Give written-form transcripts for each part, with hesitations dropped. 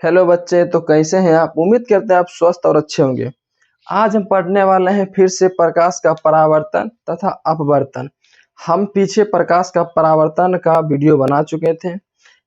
Hello बच्चे, तो कैसे हैं आप। उम्मीद करते हैं आप स्वस्थ और अच्छे होंगे। आज हम पढ़ने वाले हैं फिर से प्रकाश का परावर्तन तथा अपवर्तन। हम पीछे प्रकाश का परावर्तन का वीडियो बना चुके थे,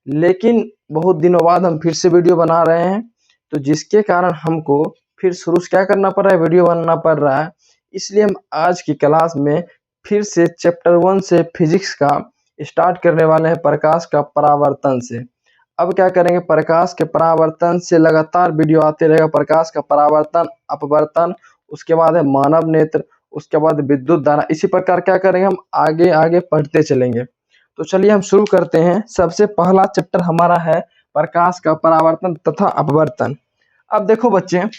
लेकिन बहुत दिनों बाद हम फिर से वीडियो बना रहे हैं, तो जिसके कारण हमको फिर शुरू से क्या करना पड़ रहा है, वीडियो बनाना पड़ रहा है। इसलिए हम आज की क्लास में फिर से चैप्टर 1 से फिजिक्स का स्टार्ट करने वाले हैं, प्रकाश का परावर्तन से। अब क्या करेंगे, प्रकाश के परावर्तन से लगातार वीडियो आते रहेगा। प्रकाश का परावर्तन, अपवर्तन, उसके बाद है मानव नेत्र, उसके बाद विद्युत धारा। इसी प्रकार क्या करेंगे, हम आगे आगे पढ़ते चलेंगे। तो चलिए हम शुरू करते हैं। सबसे पहला चैप्टर हमारा है प्रकाश का परावर्तन तथा अपवर्तन। अब देखो बच्चे,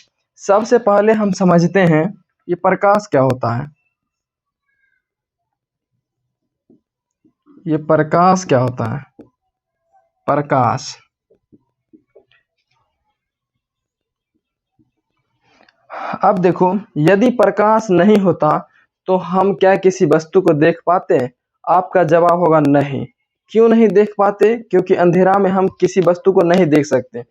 सबसे पहले हम समझते हैं ये प्रकाश क्या होता है। ये प्रकाश क्या होता है। प्रकाश, अब देखो, यदि प्रकाश नहीं होता तो हम क्या किसी वस्तु को देख पाते हैं। आपका जवाब होगा नहीं। क्यों नहीं देख पाते? क्योंकि अंधेरा में हम किसी वस्तु को नहीं देख सकते।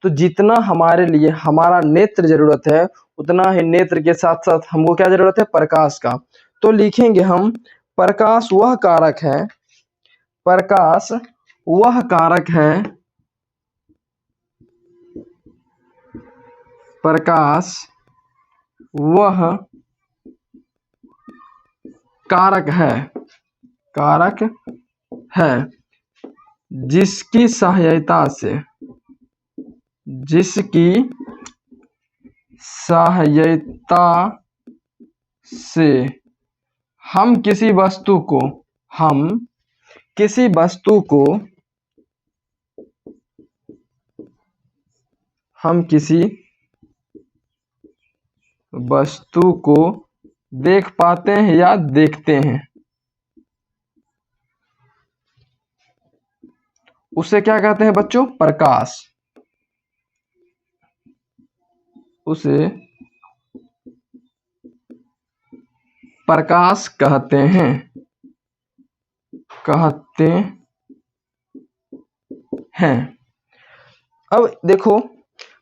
तो जितना हमारे लिए हमारा नेत्र जरूरत है, उतना ही नेत्र के साथ साथ हमको क्या जरूरत है, प्रकाश का। तो लिखेंगे हम, प्रकाश वह कारक है, प्रकाश वह कारक है, प्रकाश वह कारक है, कारक है जिसकी सहायता से, जिसकी सहायता से हम किसी वस्तु को, हम किसी वस्तु को, हम किसी वस्तु को देख पाते हैं या देखते हैं। उसे क्या कहते हैं बच्चों, प्रकाश। उसे प्रकाश कहते हैं, कहते हैं। अब देखो,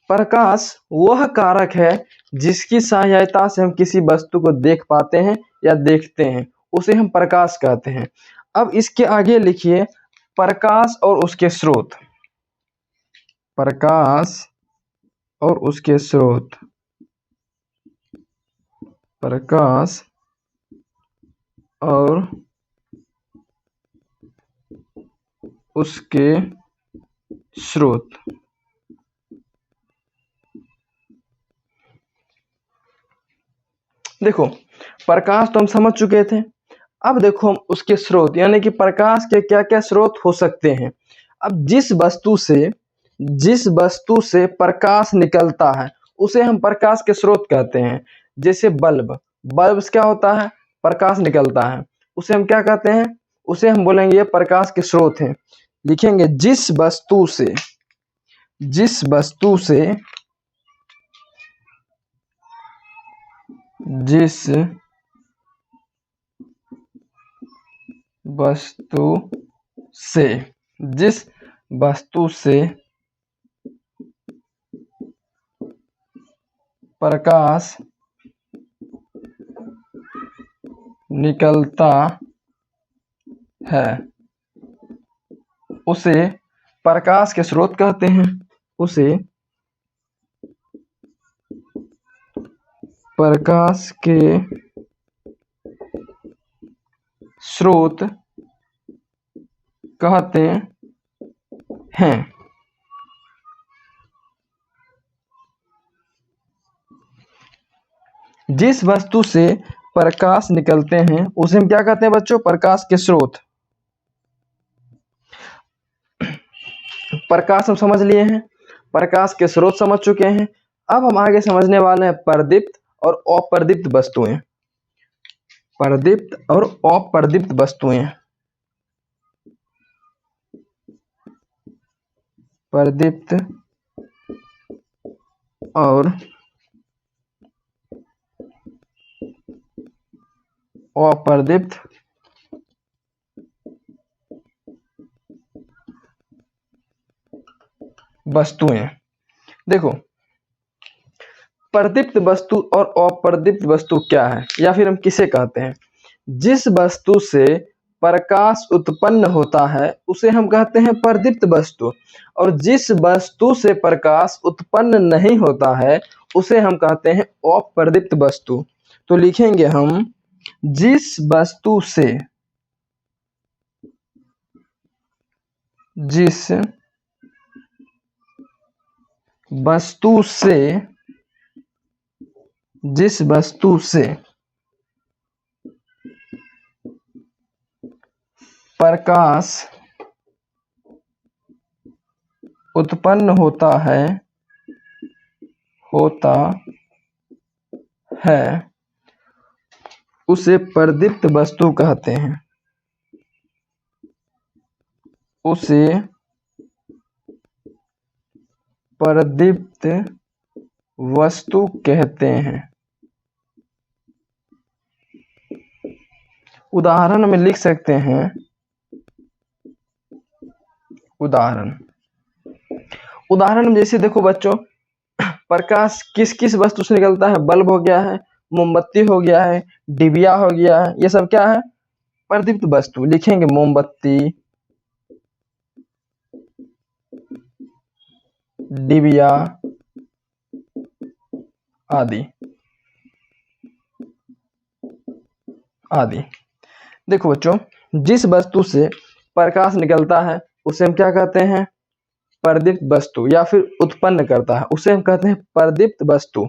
प्रकाश वह कारक है जिसकी सहायता से हम किसी वस्तु को देख पाते हैं या देखते हैं, उसे हम प्रकाश कहते हैं। अब इसके आगे लिखिए, प्रकाश और उसके स्रोत। प्रकाश और उसके स्रोत, प्रकाश और उसके स्रोत। देखो, प्रकाश तो हम समझ चुके थे। अब देखो हम उसके स्रोत, यानी कि प्रकाश के क्या क्या स्रोत हो सकते हैं। अब जिस वस्तु से प्रकाश निकलता है उसे हम प्रकाश के स्रोत कहते हैं। जैसे बल्ब, बल्ब से क्या होता है, प्रकाश निकलता है, उसे हम क्या कहते हैं, उसे हम बोलेंगे ये प्रकाश के स्रोत हैं। लिखेंगे, जिस वस्तु से, जिस वस्तु से, जिस वस्तु से, जिस वस्तु से प्रकाश निकलता है उसे प्रकाश के स्रोत कहते हैं। उसे प्रकाश के स्रोत कहते हैं। जिस वस्तु से प्रकाश निकलते हैं उसे हम क्या कहते हैं बच्चों, प्रकाश के स्रोत। प्रकाश हम समझ लिए हैं, प्रकाश के स्रोत समझ चुके हैं। अब हम आगे समझने वाले हैं प्रदीप्त और अप्रदीप्त वस्तुएं। प्रदीप्त और अप्रदीप्त वस्तुएं, प्रदीप्त और अप्रदीप्त वस्तुएं। देखो, प्रदीप्त वस्तु और अप्रदीप्त वस्तु क्या है, या फिर हम किसे कहते हैं? जिस वस्तु से प्रकाश उत्पन्न होता है उसे हम कहते हैं प्रदीप्त वस्तु, और जिस वस्तु से प्रकाश उत्पन्न नहीं होता है उसे हम कहते हैं अप्रदीप्त वस्तु। तो लिखेंगे हम, जिस वस्तु से जिस वस्तु से जिस वस्तु से प्रकाश उत्पन्न होता है उसे प्रदीप्त वस्तु कहते हैं, उसे प्रदीप्त वस्तु कहते हैं। उदाहरण में लिख सकते हैं, उदाहरण में जैसे देखो बच्चों, प्रकाश किस किस वस्तु से निकलता है? बल्ब हो गया है, मोमबत्ती हो गया है, डिबिया हो गया है, ये सब क्या है? प्रदीप्त वस्तु। लिखेंगे मोमबत्ती, डिबिया आदि आदि। देखो बच्चों, जिस वस्तु से प्रकाश निकलता है उसे हम क्या कहते हैं? प्रदीप्त वस्तु, या फिर उत्पन्न करता है उसे हम कहते हैं प्रदीप्त वस्तु।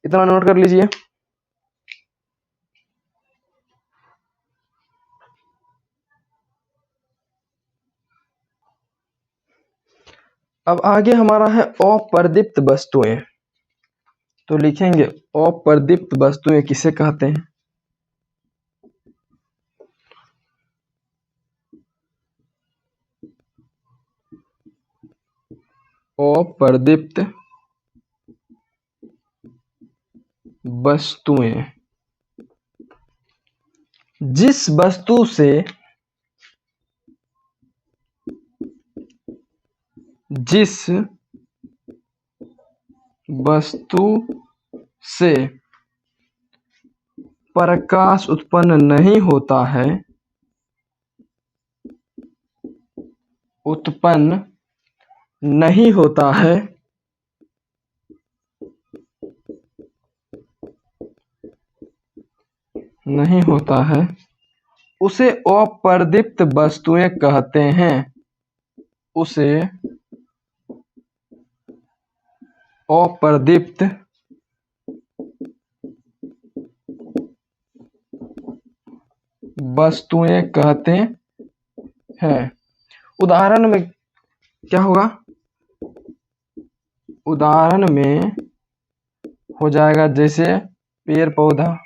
इतना नोट कर लीजिए। अब आगे हमारा है अप्रदीप्त वस्तुएं। तो लिखेंगे अप्रदीप्त वस्तुएं किसे कहते हैं? अप्रदीप्त वस्तुएं जिस वस्तु से प्रकाश उत्पन्न नहीं होता है उसे अप्रदीप्त वस्तुएं कहते हैं, उसे अप्रदीप्त वस्तुएं कहते हैं। उदाहरण में क्या होगा? उदाहरण में हो जाएगा जैसे पेड़ पौधा,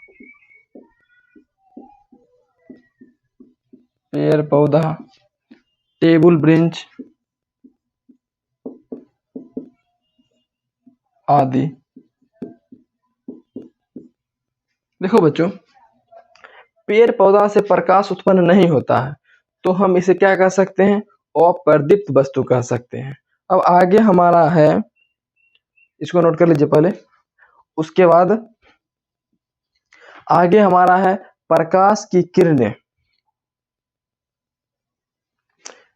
टेबल बेंच आदि। देखो बच्चों, पेड़ पौधा से प्रकाश उत्पन्न नहीं होता है तो हम इसे क्या कह सकते हैं? अप्रदीप्त वस्तु कह सकते हैं। अब आगे हमारा है, इसको नोट कर लीजिए पहले, उसके बाद आगे हमारा है प्रकाश की किरणें।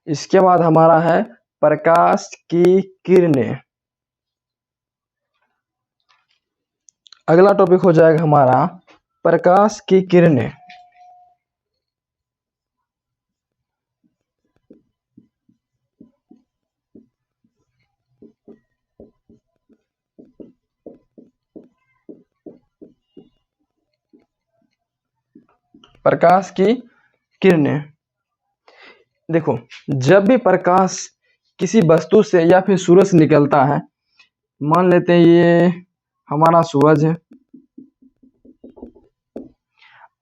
इसके बाद हमारा है प्रकाश की किरणें। अगला टॉपिक हो जाएगा हमारा प्रकाश की किरणें। प्रकाश की किरणें, देखो, जब भी प्रकाश किसी वस्तु से या फिर सूरज से निकलता है, मान लेते हैं ये हमारा सूरज है।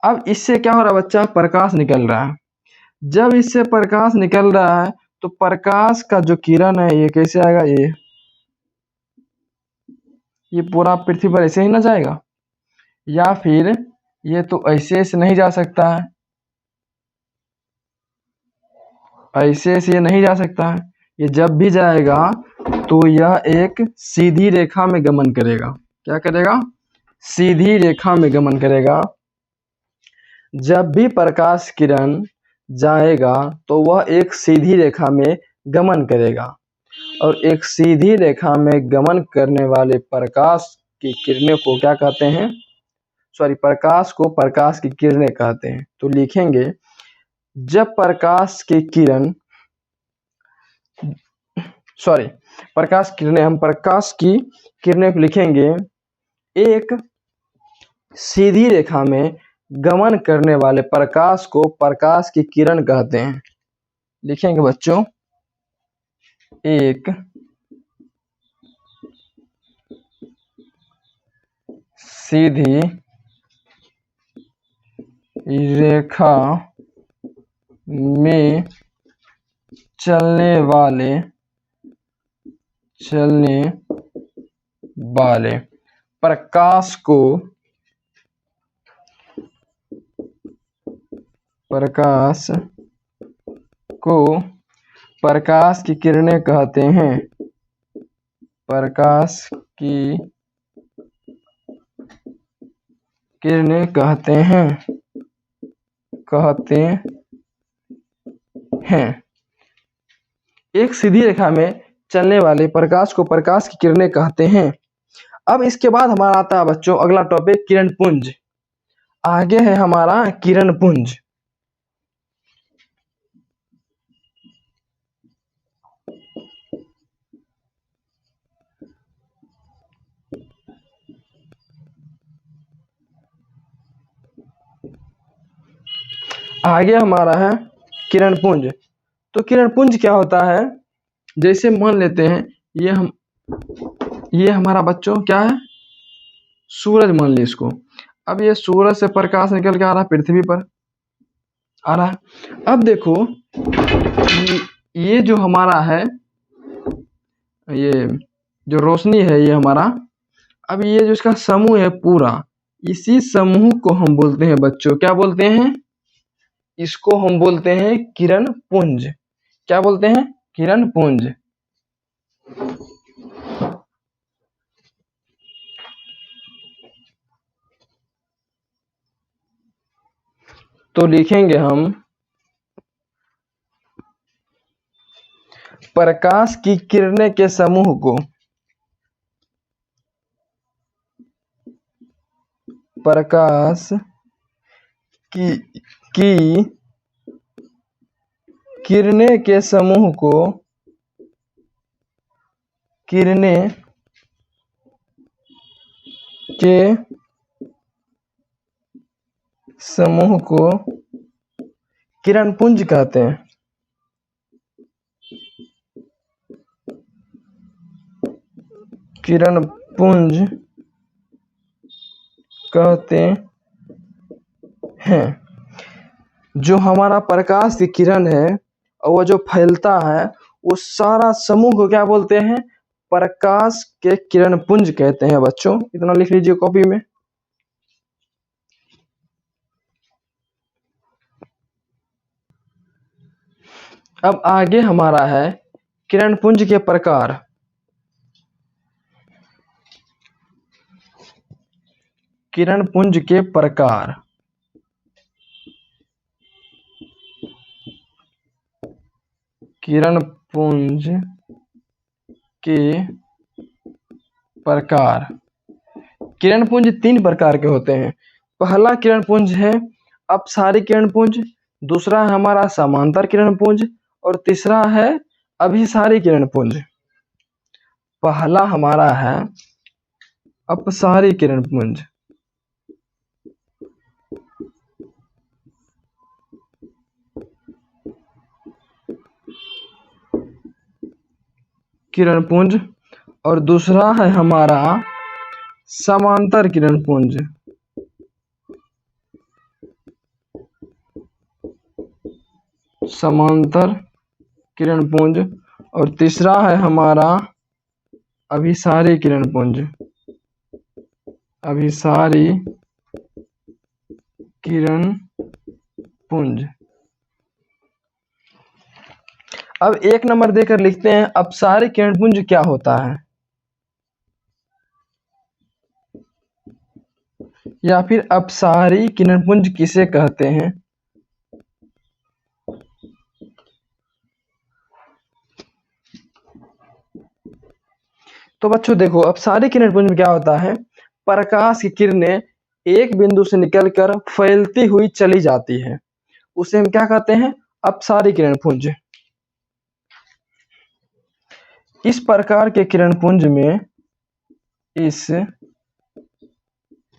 अब इससे क्या हो रहा है बच्चा? प्रकाश निकल रहा है। जब इससे प्रकाश निकल रहा है तो प्रकाश का जो किरण है ये कैसे आएगा? ये पूरा पृथ्वी पर ऐसे ही ना जाएगा, या फिर ये तो ऐसे से नहीं जा सकता है, ऐसे से ये नहीं जा सकता है। ये जब भी जाएगा तो यह एक सीधी रेखा में गमन करेगा। क्या करेगा? सीधी रेखा में गमन करेगा। जब भी प्रकाश किरण जाएगा तो वह एक सीधी रेखा में गमन करेगा, और एक सीधी रेखा में गमन करने वाले प्रकाश की किरणों को क्या कहते हैं? प्रकाश को प्रकाश की किरणें कहते हैं। तो लिखेंगे, जब प्रकाश की किरण हम प्रकाश की किरणें को लिखेंगे, एक सीधी रेखा में गमन करने वाले प्रकाश को प्रकाश की किरण कहते हैं। लिखेंगे बच्चों, एक सीधी रेखा में चलने वाले प्रकाश को प्रकाश की किरणें कहते हैं। प्रकाश की किरणें कहते हैं। एक सीधी रेखा में चलने वाले प्रकाश को प्रकाश की किरणें कहते हैं। अब इसके बाद हमारा आता है बच्चों अगला टॉपिक, किरण पुंज। आगे है हमारा किरण पुंज। आगे हमारा है किरण पुंज। तो किरण पुंज क्या होता है? जैसे मान लेते हैं ये हमारा बच्चों क्या है? सूरज मान ली इसको। अब ये सूरज से प्रकाश निकल के आ रहा है, पृथ्वी पर आ रहा है। अब देखो ये जो हमारा है, ये जो रोशनी है ये हमारा, अब ये जो इसका समूह है पूरा, इसी समूह को हम बोलते हैं बच्चों, क्या बोलते हैं? इसको हम बोलते हैं किरण पुंज। क्या बोलते हैं? किरण पुंज। तो लिखेंगे हम, प्रकाश की किरणें के समूह को प्रकाश की किरणें के समूह को किरणें के समूह को किरण पुंज कहते हैं। किरण पुंज कहते हैं। जो हमारा प्रकाश की किरण है और वो जो फैलता है, वो सारा समूह को क्या बोलते हैं? प्रकाश के किरण पुंज कहते हैं बच्चों। इतना लिख लीजिए कॉपी में। अब आगे हमारा है किरण पुंज के प्रकार। किरण पुंज के प्रकार। किरण पुंज के प्रकार। किरण पुंज 3 प्रकार के होते हैं। पहला किरण पुंज है अपसारी किरण पुंज, दूसरा है हमारा समांतर किरण पुंज, और तीसरा है अभिसारी किरण पुंज। पहला हमारा है अपसारी किरण पुंज। किरण पुंज, और दूसरा है हमारा समांतर किरण पुंज। समांतर किरण पुंज, और तीसरा है हमारा अभिसारी किरण पुंज। अभिसारी किरण पुंज। अब 1 नंबर देकर लिखते हैं अपसारी किरणपुंज क्या होता है, या फिर अपसारी किरणपुंज किसे कहते हैं। तो बच्चों देखो, अपसारी किरणपुंज में क्या होता है, प्रकाश की किरणें एक बिंदु से निकलकर फैलती हुई चली जाती है, उसे हम क्या कहते हैं, अपसारी किरणपुंज। इस प्रकार के किरणपुंज में इस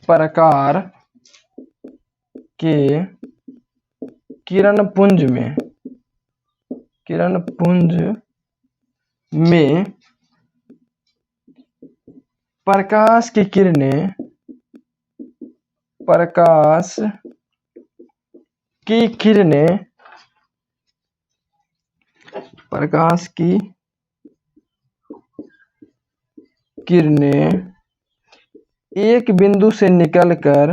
प्रकार के किरणपुंज में प्रकाश की किरणें एक बिंदु से निकलकर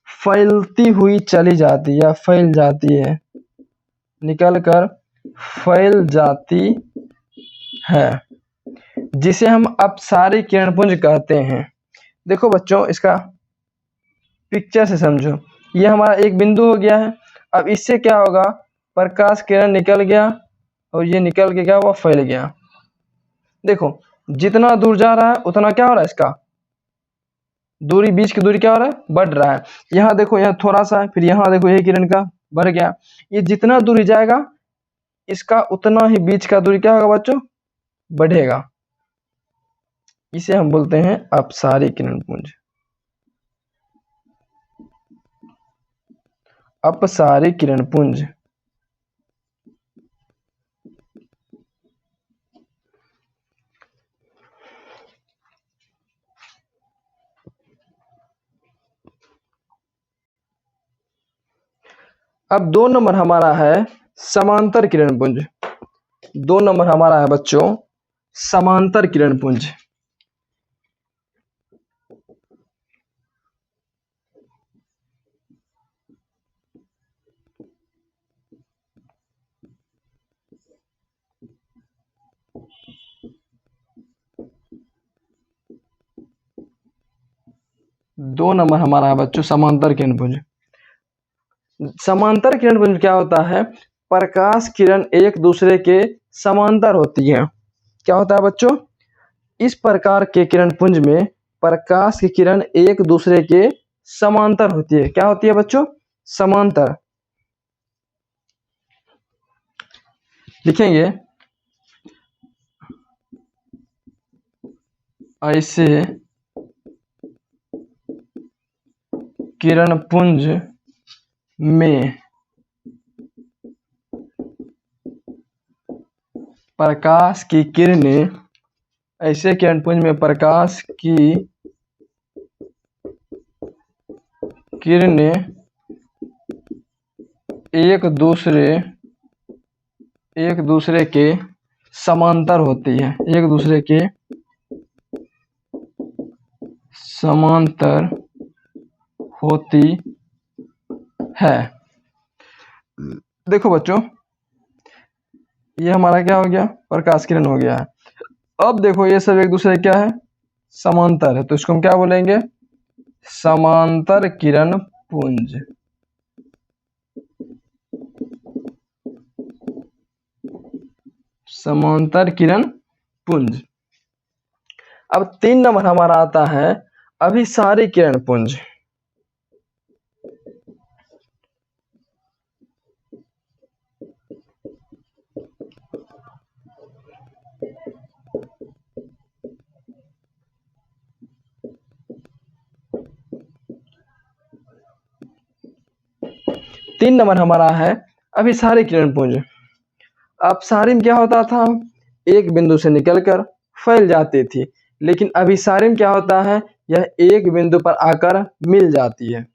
फैलती हुई चली जाती है या फैल जाती है, निकलकर फैल जाती है, जिसे हम अपसारी किरणपुंज कहते हैं। देखो बच्चों, इसका पिक्चर से समझो, ये हमारा एक बिंदु हो गया है। अब इससे क्या होगा, प्रकाश किरण निकल गया और ये निकल के क्या हुआ, फैल गया। देखो जितना दूर जा रहा है उतना क्या हो रहा है, इसका दूरी, बीच की दूरी क्या हो रहा है, बढ़ रहा है। यहाँ देखो, यहाँ थोड़ा सा है, फिर यहाँ देखो ये किरण का बढ़ गया। ये जितना दूरी जाएगा इसका उतना ही बीच का दूरी क्या होगा बच्चों, बढ़ेगा। इसे हम बोलते हैं अपसारी किरणपुंज। अपसारी किरणपुंज। अब 2 नंबर हमारा है समांतर किरणपुंज। 2 नंबर हमारा है बच्चों समांतर किरणपुंज। दो नंबर हमारा है बच्चों समांतर किरणपुंज। समांतर किरणपुंज क्या होता है, प्रकाश किरण एक दूसरे के समांतर होती है। क्या होता है बच्चों, इस प्रकार के किरणपुंज में प्रकाश की किरण एक दूसरे के समांतर होती है। क्या होती है बच्चों, समांतर। लिखेंगे ऐसे किरणपुंज में प्रकाश की किरणें, ऐसे किरणपुंज में प्रकाश की किरणें एक दूसरे के समांतर होती है, एक दूसरे के समांतर होती है। देखो बच्चों, ये हमारा क्या हो गया, प्रकाश किरण हो गया है। अब देखो ये सब एक दूसरे क्या है, समांतर है, तो इसको हम क्या बोलेंगे, समांतर किरण पुंज। समांतर किरण पुंज। अब 3 नंबर हमारा आता है अभिसारी किरण पुंज। तीन नंबर हमारा है अभिसारी किरण पुंज। अपसारी में क्या होता था, एक बिंदु से निकलकर फैल जाती थी, लेकिन अभिसारी में क्या होता है, यह एक बिंदु पर आकर मिल जाती है।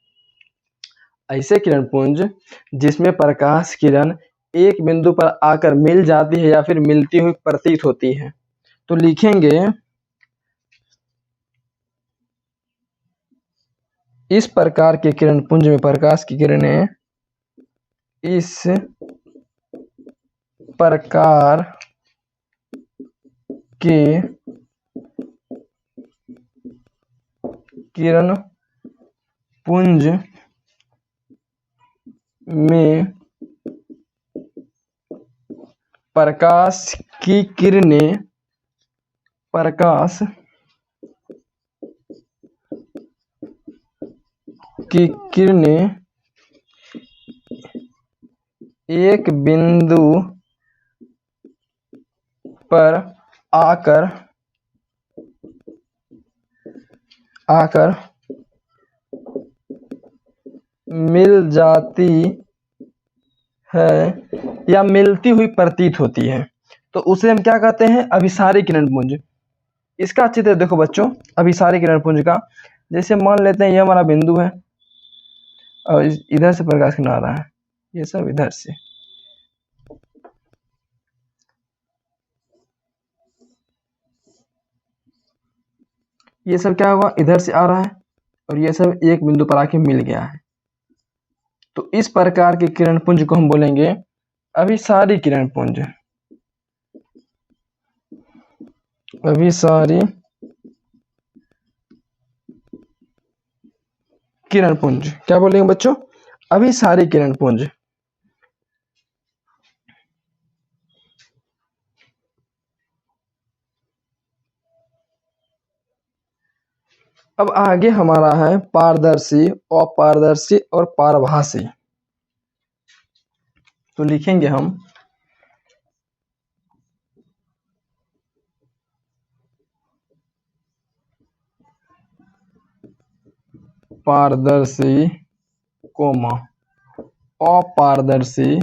ऐसे किरण पुंज जिसमें प्रकाश किरण एक बिंदु पर आकर मिल जाती है या फिर मिलती हुई प्रतीत होती है, तो लिखेंगे इस प्रकार के किरण पुंज में प्रकाश की किरणें इस प्रकार के किरण पुंज में प्रकाश की किरणें एक बिंदु पर आकर मिल जाती है या मिलती हुई प्रतीत होती है, तो उसे हम क्या कहते हैं? अभिसारी किरण पुंज। इसका चित्र देखो बच्चों, अभिसारी किरण पुंज का। जैसे मान लेते हैं ये हमारा बिंदु है और इधर से प्रकाश किरण आ रहा है, ये सब इधर से, ये सब क्या हुआ? इधर से आ रहा है और ये सब एक बिंदु पर आके मिल गया है। तो इस प्रकार के किरण पुंज को हम बोलेंगे अभिसारी किरण पुंज। अभिसारी किरण पुंज क्या बोलेंगे बच्चों? अभिसारी किरण पुंज। अब आगे हमारा है पारदर्शी, अपारदर्शी और पारभासी। तो लिखेंगे हम पारदर्शी कोमा अपारदर्शी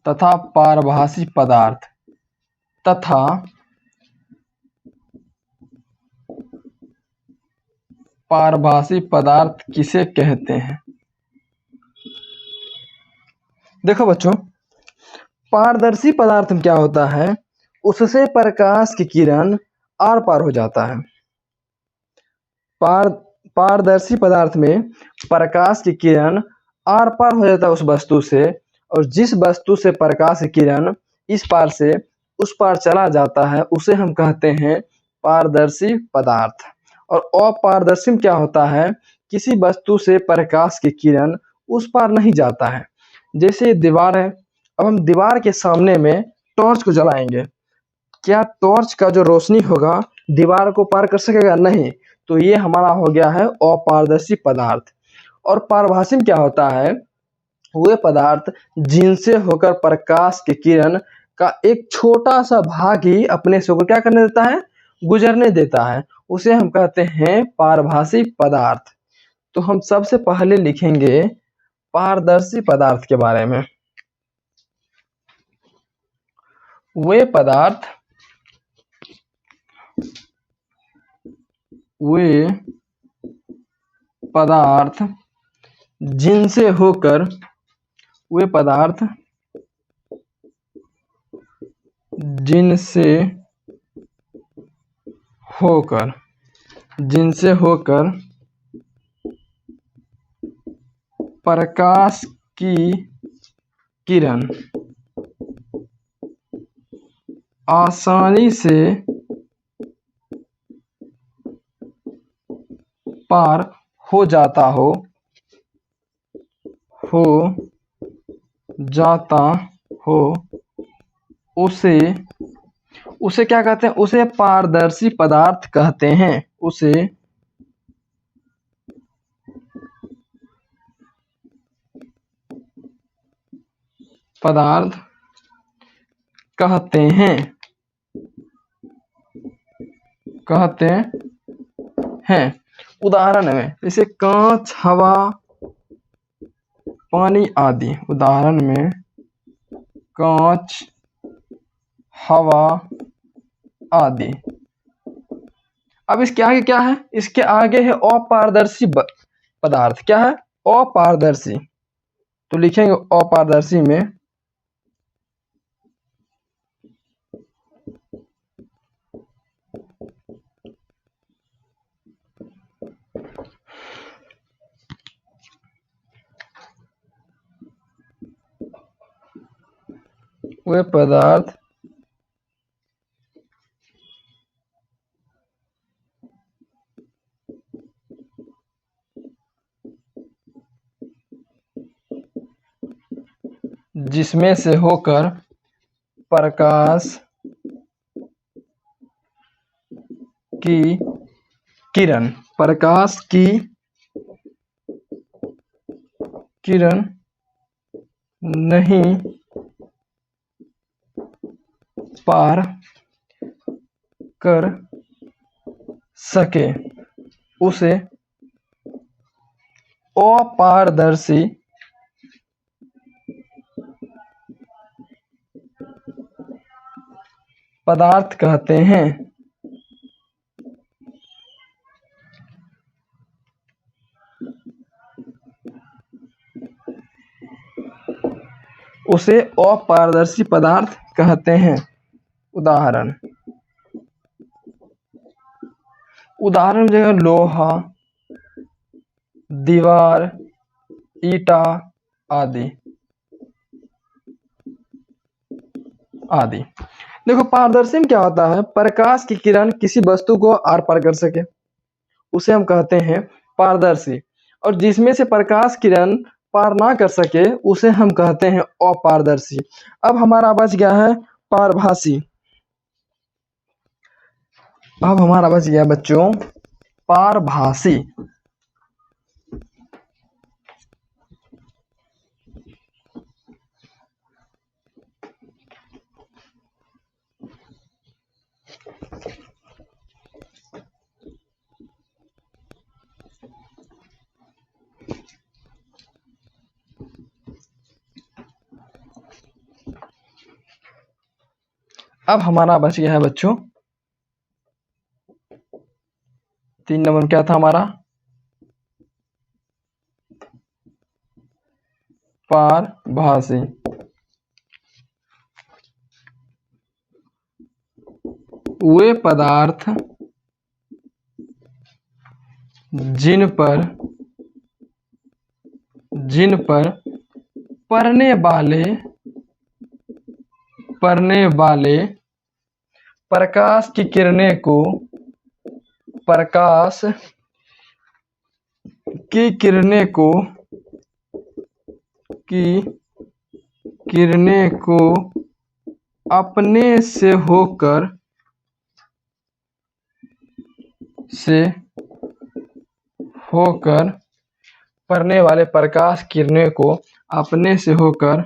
तथा पारभासी पदार्थ तथा पारभासी पदार्थ किसे कहते हैं? देखो बच्चों, पारदर्शी पदार्थ में क्या होता है? उससे प्रकाश की किरण आर पार हो जाता है। पारदर्शी पदार्थ में प्रकाश की किरण आर पार हो जाता है उस वस्तु से, और जिस वस्तु से प्रकाश की किरण इस पार से उस पार चला जाता है उसे हम कहते हैं पारदर्शी पदार्थ। और अपारदर्शी में क्या होता है? किसी वस्तु से प्रकाश की किरण उस पार नहीं जाता है। जैसे दीवार है, अब हम दीवार के सामने में टॉर्च को जलाएंगे, क्या टॉर्च का जो रोशनी होगा दीवार को पार कर सकेगा? नहीं। तो ये हमारा हो गया है अपारदर्शी पदार्थ। और पारभासी में क्या होता है? वे पदार्थ जिनसे होकर प्रकाश की किरण का एक छोटा सा भाग ही अपने से होकर क्या करने देता है? गुजरने देता है, उसे हम कहते हैं पारभासी पदार्थ। तो हम सबसे पहले लिखेंगे पारदर्शी पदार्थ के बारे में। वे पदार्थ जिनसे होकर प्रकाश की किरण आसानी से पार हो जाता हो उसे क्या कहते हैं? उसे पारदर्शी पदार्थ कहते हैं। उसे पदार्थ कहते हैं। उदाहरण में जैसे कांच, हवा, पानी आदि। उदाहरण में कांच, हवा आदि। अब इसके आगे क्या है? इसके आगे है अपारदर्शी पदार्थ। क्या है? अपारदर्शी। तो लिखेंगे अपारदर्शी में वे पदार्थ जिसमें से होकर प्रकाश की किरण नहीं पार कर सके उसे अपारदर्शी पदार्थ कहते हैं। उसे अपारदर्शी पदार्थ कहते हैं। उदाहरण जगह लोहा, दीवार, ईटा आदि। देखो पारदर्शी में क्या होता है, प्रकाश की किरण किसी वस्तु को आर पार कर सके उसे हम कहते हैं पारदर्शी, और जिसमें से प्रकाश किरण पार ना कर सके उसे हम कहते हैं अपारदर्शी। अब हमारा बच गया है पारभासी। अब हमारा बच गया बच्चों पारभासी। अब हमारा बच गया है बच्चों 3 नंबर क्या था हमारा, पारभासी। वे पदार्थ जिन पर पड़ने वाले प्रकाश की किरणें को अपने से होकर पड़ने वाले प्रकाश किरणें को अपने से होकर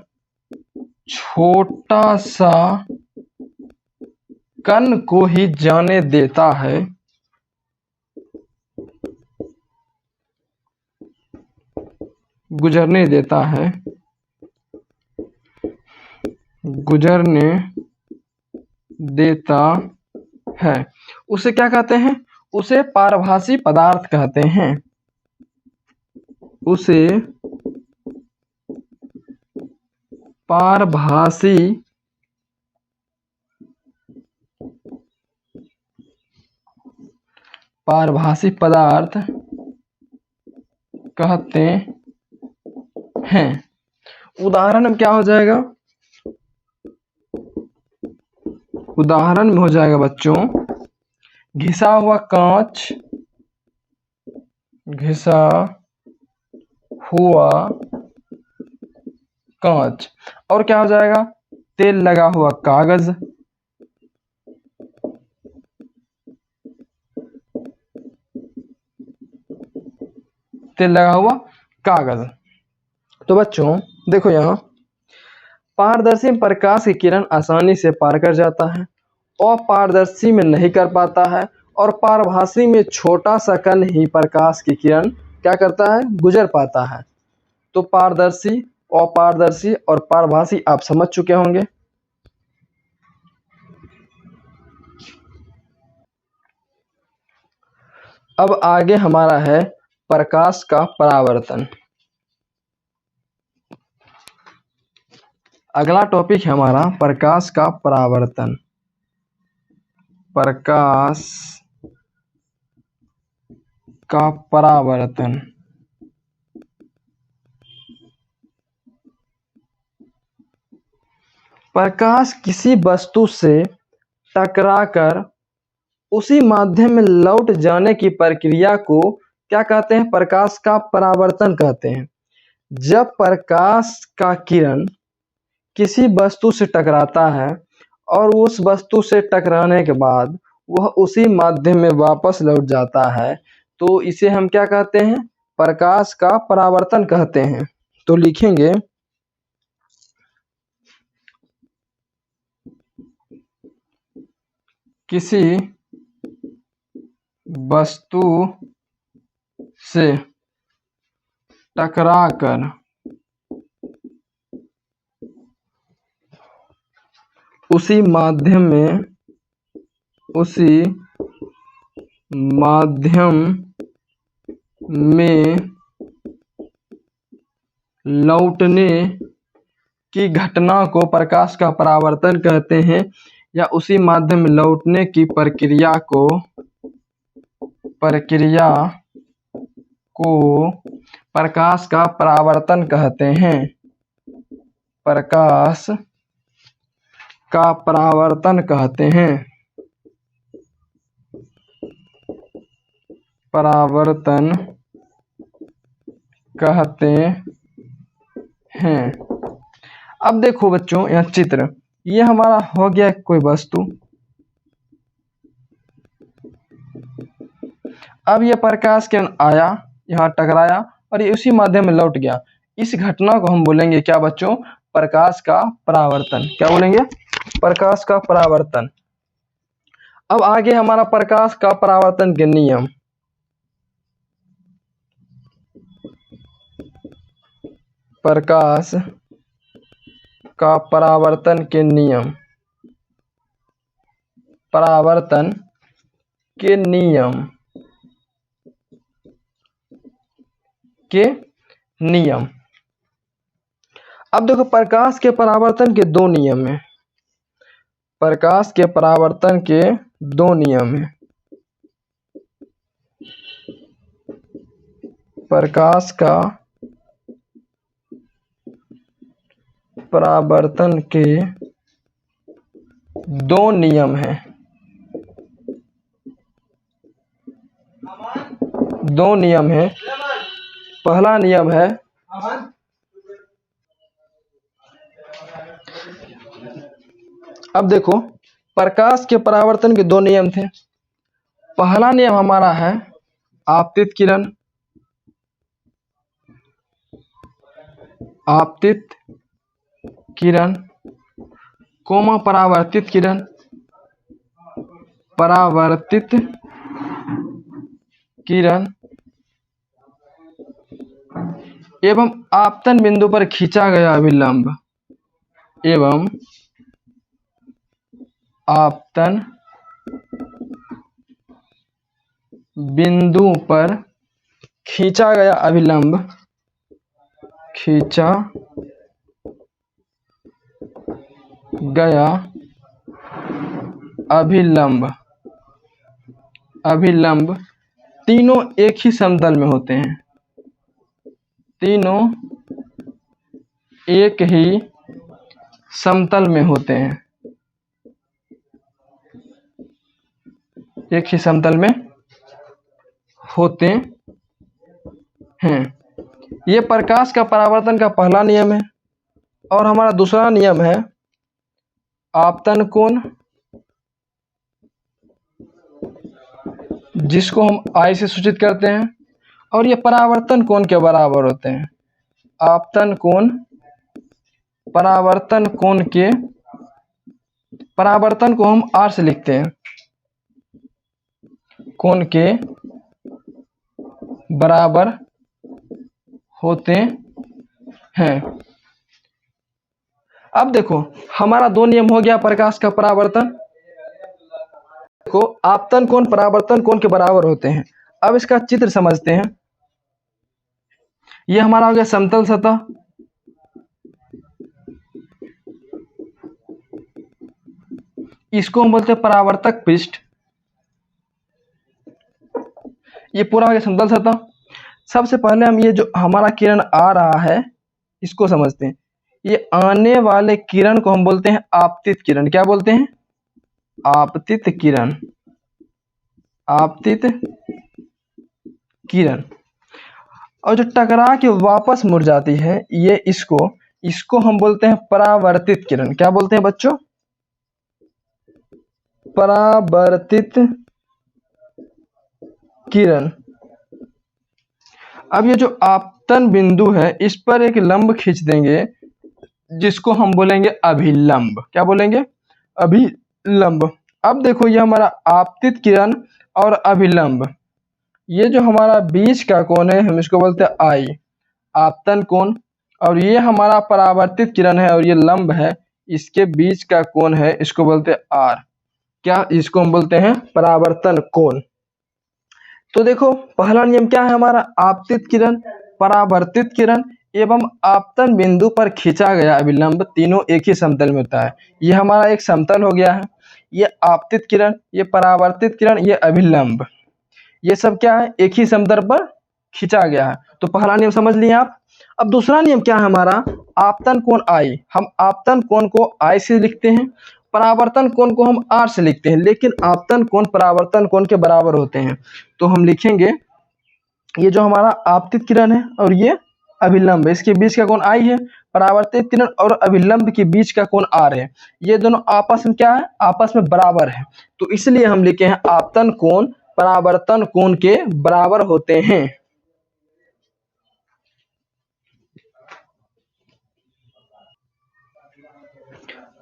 छोटा सा कण को ही जाने देता है, गुजरने देता है। उसे क्या कहते हैं, उसे पारभासी पदार्थ कहते हैं। उसे पारभासी पदार्थ कहते हैं। उदाहरण में क्या हो जाएगा, उदाहरण में हो जाएगा बच्चों घिसा हुआ कांच, और क्या हो जाएगा तेल लगा हुआ कागज, तो बच्चों देखो यहाँ पारदर्शी में प्रकाश की किरण आसानी से पार कर जाता है, अपारदर्शी में नहीं कर पाता है, और पारभासी में छोटा सा कण ही प्रकाश की किरण क्या करता है, गुजर पाता है। तो पारदर्शी, अपारदर्शी और पारभासी आप समझ चुके होंगे। अब आगे हमारा है प्रकाश का परावर्तन। अगला टॉपिक है हमारा प्रकाश का परावर्तन। प्रकाश का परावर्तन प्रकाश किसी वस्तु से टकराकर उसी माध्यम में लौट जाने की प्रक्रिया को क्या कहते हैं? प्रकाश का परावर्तन कहते हैं। जब प्रकाश का किरण किसी वस्तु से टकराता है और उस वस्तु से टकराने के बाद वह उसी माध्यम में वापस लौट जाता है, तो इसे हम क्या कहते हैं? प्रकाश का परावर्तन कहते हैं। तो लिखेंगे किसी वस्तु से टकराकर उसी माध्यम में लौटने की घटना को प्रकाश का परावर्तन कहते हैं, या उसी माध्यम में लौटने की प्रक्रिया को प्रकाश का परावर्तन कहते हैं। प्रकाश का परावर्तन कहते हैं। परावर्तन कहते हैं। अब देखो बच्चों, यह चित्र, ये हमारा हो गया कोई वस्तु। अब ये प्रकाश किरण आया, यहाँ टकराया और ये उसी माध्यम में लौट गया। इस घटना को हम बोलेंगे क्या बच्चों? प्रकाश का परावर्तन। क्या बोलेंगे? प्रकाश का परावर्तन। अब आगे हमारा प्रकाश का परावर्तन के नियम। प्रकाश का परावर्तन के नियम। परावर्तन के नियम अब देखो, प्रकाश के परावर्तन के दो नियम हैं। प्रकाश के परावर्तन के दो नियम हैं। प्रकाश का परावर्तन के दो नियम हैं। दो नियम हैं। पहला नियम है अब देखो, प्रकाश के परावर्तन के दो नियम थे। पहला नियम हमारा है आपतित किरण। आपतित किरण कोमा परावर्तित किरण। परावर्तित किरण एवं आपतन बिंदु पर खींचा गया अभिलंब। एवं आपतन बिंदु पर खींचा गया अभिलंब। खींचा गया अभिलंब तीनों एक ही समतल में होते हैं। तीनों एक ही समतल में होते हैं। एक ही समतल में होते हैं। ये प्रकाश का परावर्तन का पहला नियम है। और हमारा दूसरा नियम है आपतन कोण, जिसको हम I से सूचित करते हैं, और ये परावर्तन कोण के बराबर होते हैं। आपतन कोण परावर्तन को हम R से लिखते हैं। कोण के बराबर होते हैं। अब देखो, हमारा दो नियम हो गया प्रकाश का परावर्तन। देखो, आपतन कोण परावर्तन कोण के बराबर होते हैं। अब इसका चित्र समझते हैं। यह हमारा हो गया समतल सतह। इसको हम बोलते हैं परावर्तक पृष्ठ। ये पूरा हो गया समतल सतह। सबसे पहले हम ये जो हमारा किरण आ रहा है इसको समझते हैं। ये आने वाले किरण को हम बोलते हैं आपतित किरण। क्या बोलते हैं? आपतित किरण। आपतित किरण। और जो टकरा के वापस मुड़ जाती है, ये इसको हम बोलते हैं परावर्तित किरण। क्या बोलते हैं बच्चों? परावर्तित किरण। अब ये जो आपतन बिंदु है, इस पर एक लंब खींच देंगे, जिसको हम बोलेंगे अभिलंब। क्या बोलेंगे? अभिलंब। अब देखो, ये हमारा आपतित किरण और अभिलंब, ये जो हमारा बीच का कोण है, हम इसको बोलते हैं आई, आपतन कोण। और ये हमारा परावर्तित किरण है और ये लंब है, इसके बीच का कोण है, इसको बोलते हैं आर। क्या? इसको हम बोलते हैं परावर्तन कोण। तो देखो, पहला नियम क्या है हमारा? आपतित किरण, परावर्तित किरण एवं आपतन बिंदु पर खींचा गया अभिलंब तीनों एक ही समतल में होता है। ये हमारा एक समतल हो गया है। ये आपतित किरण, ये परावर्तित किरण, ये अभिलंब, ये सब क्या है? एक ही समतल पर खींचा गया है। तो पहला नियम समझ लिए आप। अब दूसरा नियम क्या है हमारा? आपतन कोण आई। हम आपतन कोण को आई से लिखते हैं, परावर्तन कोण को हम आर से लिखते हैं, लेकिन आपतन कोण परावर्तन कोण के बराबर होते हैं। तो हम लिखेंगे, ये जो हमारा आपतित किरण है और ये अभिलंब है, इसके बीच का कोण आई है। परावर्तित किरण और अभिलंब के बीच का कोण आर है। ये दोनों आपस में क्या है? आपस में बराबर है। तो इसलिए हम लिखे हैं आपतन कोण परावर्तन कोण के बराबर होते हैं।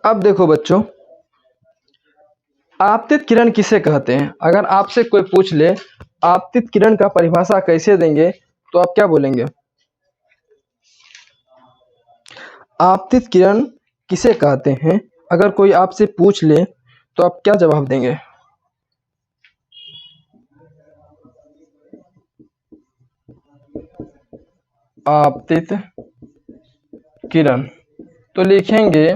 अब देखो बच्चों, आपतित किरण किसे कहते हैं? अगर आपसे कोई पूछ ले आपतित किरण का परिभाषा कैसे देंगे, तो आप क्या बोलेंगे? आपतित किरण किसे कहते हैं? अगर कोई आपसे पूछ ले तो आप क्या जवाब देंगे? आपतित किरण। तो लिखेंगे,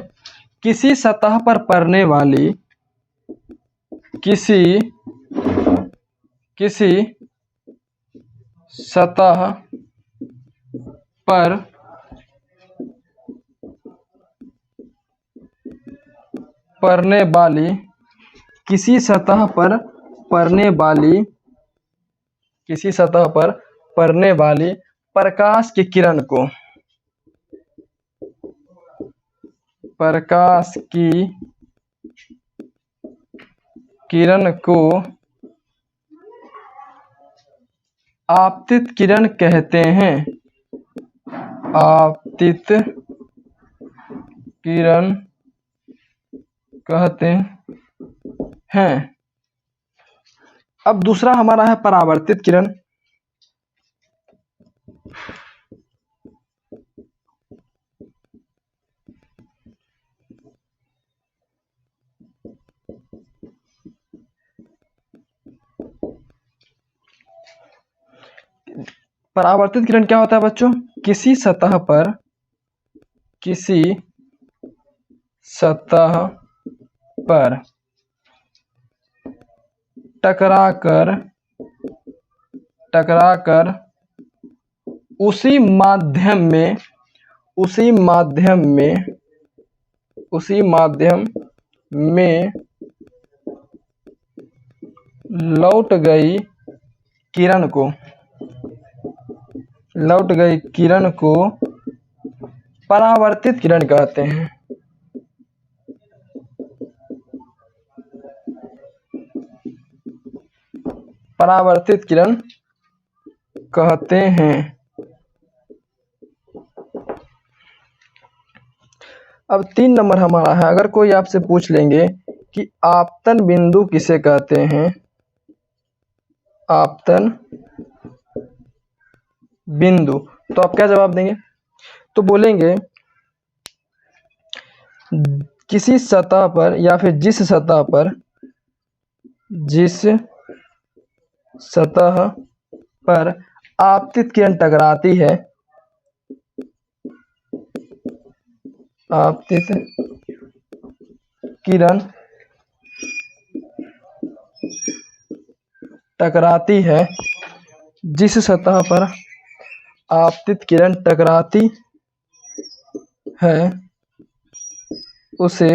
किसी सतह पर पड़ने वाली, किसी सतह पर पड़ने वाली, किसी सतह पर पड़ने वाली, किसी सतह पर पड़ने वाली प्रकाश की किरण को, प्रकाश की किरण को आपतित किरण कहते हैं। आपतित किरण कहते हैं। अब दूसरा हमारा है परावर्तित किरण। परावर्तित किरण क्या होता है बच्चों? किसी सतह पर, किसी सतह पर टकराकर उसी माध्यम में लौट गई किरण को परावर्तित किरण कहते हैं। परावर्तित किरण कहते हैं। अब 3 नंबर हमारा है, अगर कोई आपसे पूछ लेंगे कि आपतन बिंदु किसे कहते हैं? आपतन बिंदु, तो आप क्या जवाब देंगे? तो बोलेंगे, किसी सतह पर या फिर जिस सतह पर आपतित किरण टकराती है, आपतित किरण टकराती है, जिस सतह पर आपतित किरण टकराती है उसे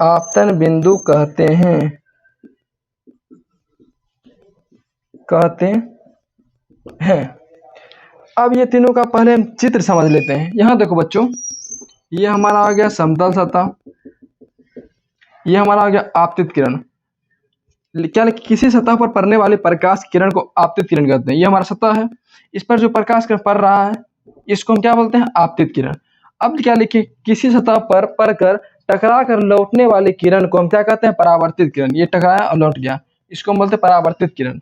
आपतन बिंदु कहते हैं। अब ये तीनों का पहले हम चित्र समझ लेते हैं। यहाँ देखो बच्चों, ये हमारा आ गया समतल सतह, ये हमारा आ गया आपतित किरण। क्या किसी सतह पर पड़ने वाले प्रकाश किरण को आपतित किरण कहते हैं। ये हमारा सतह है, इस पर जो प्रकाश किरण पड़ रहा है इसको हम क्या बोलते हैं, आपतित किरण। अब क्या लिखे, किसी सतह पर पड़कर टकरा कर लौटने वाली किरण को हम क्या कहते हैं, परावर्तित किरण। ये टकराया और लौट गया, इसको हम बोलते हैं परावर्तित किरण।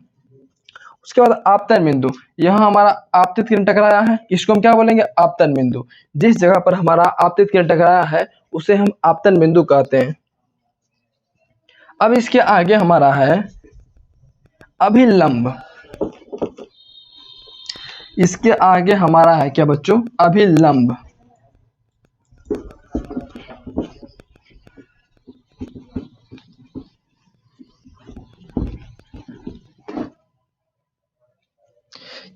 उसके बाद आपतन बिंदु, यहाँ हमारा आपतित किरण टकराया है, इसको हम क्या बोलेंगे, आपतन बिंदु। जिस जगह पर हमारा आपतित किरण टकराया है उसे हम आपतन बिंदु कहते हैं। अब इसके आगे हमारा है अभिलंब। इसके आगे हमारा है क्या बच्चों, अभिलंब।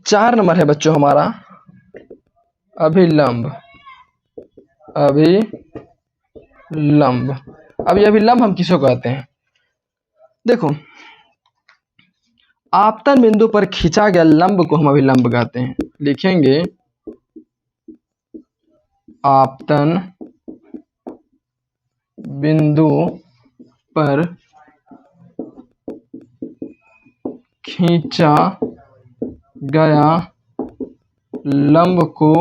चार नंबर है बच्चों हमारा अभिलंब। अब ये अभिलंब हम किसको कहते हैं, देखो आपतन बिंदु पर खींचा गया लंब को हम अभिलंब कहते हैं। लिखेंगे आपतन बिंदु पर खींचा गया लंब को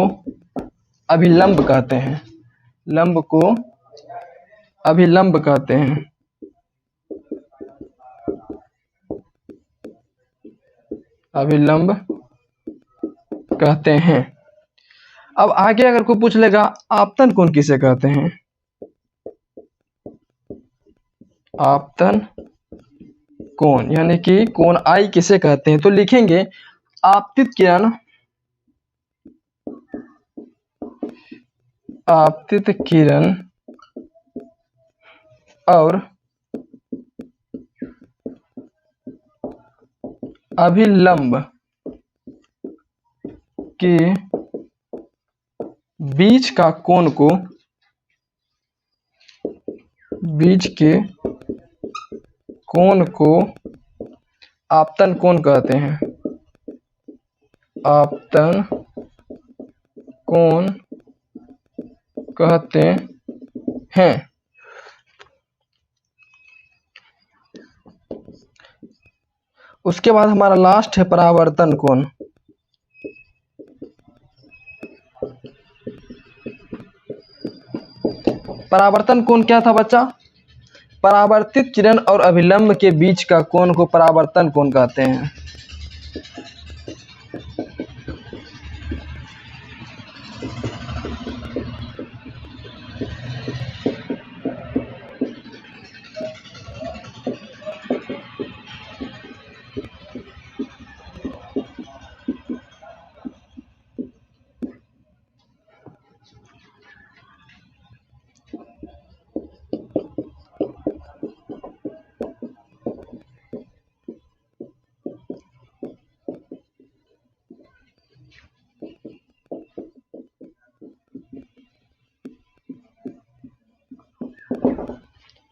अभिलंब कहते हैं। लंब को अभिलंब कहते हैं। अभिलंब कहते हैं। अब आगे अगर कोई पूछ लेगा आपतन कोण किसे कहते हैं, आपतन कोण यानी कि कोण आई किसे कहते हैं, तो लिखेंगे आपतित किरण, आपतित किरण और अभिलंब के बीच का कोण को, बीच के कोण को आपतन कोण कहते हैं। आपतन कोण कहते हैं। उसके बाद हमारा लास्ट है परावर्तन कोण। परावर्तन कोण क्या था बच्चा, परावर्तित किरण और अभिलंब के बीच का कोण को परावर्तन कोण कहते हैं।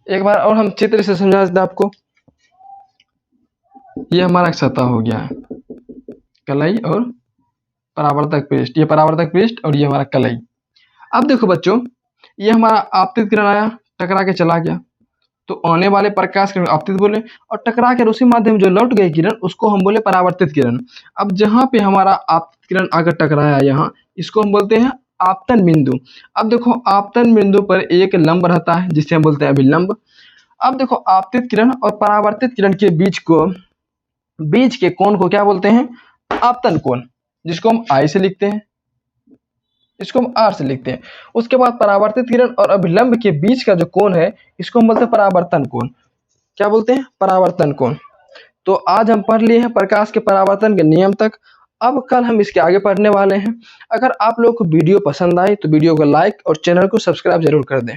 एक बार और हम चित्र से समझा देते आपको। ये हमारा सतह हो गया, कलाई और परावर्तक पृष्ठ, ये परावर्तक पृष्ठ और ये हमारा कलाई। अब देखो बच्चों, ये हमारा आपतित किरण आया, टकरा के चला गया, तो आने वाले प्रकाश किरण आपतित बोले, और टकरा कर उसी माध्यम जो लौट गई किरण उसको हम बोले परावर्तित किरण। अब जहाँ पे हमारा आपतित किरण आकर टकराया यहाँ, इसको हम बोलते हैं आपतन बिंदु। अब देखो आपतन बिंदु पर एक लंब रहता है जिसे हम बोलते हैं अभिलंब। अब देखो आपतित किरण और परावर्तित किरण के बीच के कोण को क्या बोलते हैं, आपतन कोण, जिसको हम आई से लिखते हैं, इसको हम आर से लिखते हैं। उसके बाद परावर्तित किरण और अभिलंब के बीच का जो कोण है इसको हम बोलते हैं परावर्तन कोण। क्या बोलते हैं, परावर्तन कोण। तो आज हम पढ़ लिए हैं प्रकाश के परावर्तन के नियम तक। अब कल हम इसके आगे पढ़ने वाले हैं। अगर आप लोग को वीडियो पसंद आए तो वीडियो को लाइक और चैनल को सब्सक्राइब जरूर कर दें।